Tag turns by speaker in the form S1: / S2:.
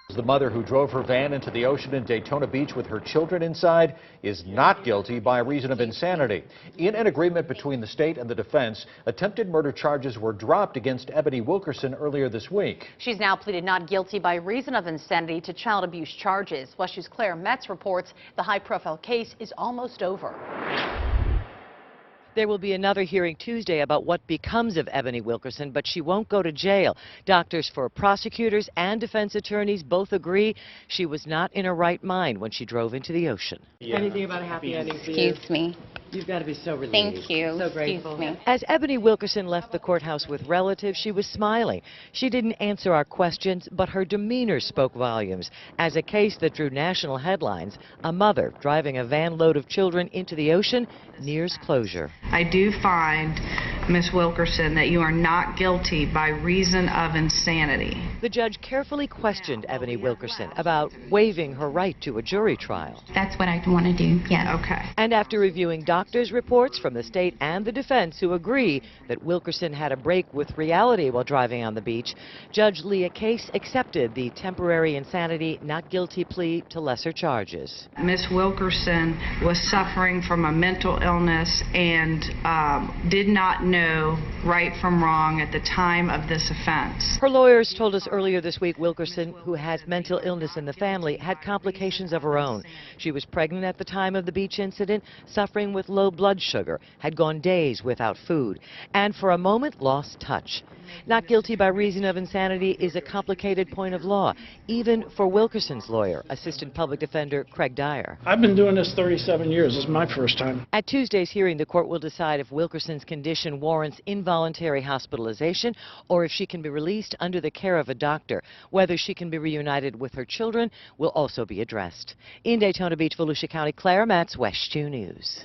S1: The mother who drove her van into the ocean in Daytona Beach with her children inside is not guilty by reason of insanity. In an agreement between the state and the defense, attempted murder charges were dropped against Ebony Wilkerson earlier this week.
S2: She's now pleaded not guilty by reason of insanity to child abuse charges. WESH's CLAIREMETZ reports the high-profile case is almost over.
S3: There will be another hearing Tuesday about what becomes of Ebony Wilkerson, but she won't go to jail. Doctors for prosecutors and defense attorneys both agree she was not in her right mind when she drove into the ocean.
S4: Yeah. Anything about a happy ending for you?
S5: Excuse me.
S4: You've got to be so relieved.
S5: Thank you.
S4: So grateful.
S5: Excuse me.
S3: As Ebony Wilkerson left the courthouse with relatives, she was smiling. She didn't answer our questions, but her demeanor spoke volumes. As a case that drew national headlines, a mother driving a van load of children into the ocean nears closure.
S6: I do find, Ms. Wilkerson, that you are not guilty by reason of insanity.
S3: The judge carefully questioned Ebony Wilkerson about waiving her right to a jury trial.
S5: That's what I want to do, yes.
S6: Okay.
S3: And after reviewing doctors' reports from the state and the defense who agree that Wilkerson had a break with reality while driving on the beach, Judge Leah Case accepted the temporary insanity not guilty plea to lesser charges.
S6: Ms. Wilkerson was suffering from a mental illness and did not know right from wrong at the time of this offense.
S3: Her lawyers told us earlier this week Wilkerson, who has mental illness in the family, had complications of her own. She was pregnant at the time of the beach incident, suffering with low blood sugar, had gone days without food, and for a moment lost touch. Not guilty by reason of insanity is a complicated point of law, even for Wilkerson's lawyer, Assistant Public Defender Craig DYER.
S7: I've been doing this 37 years. This is my first time.
S3: At Tuesday's hearing, the court will decide if Wilkerson's condition warrants involuntary hospitalization or if she can be released under the care of a doctor. Whether she can be reunited with her children will also be addressed. In Daytona Beach, Volusia County, CLAIREMETZWESH 2 News.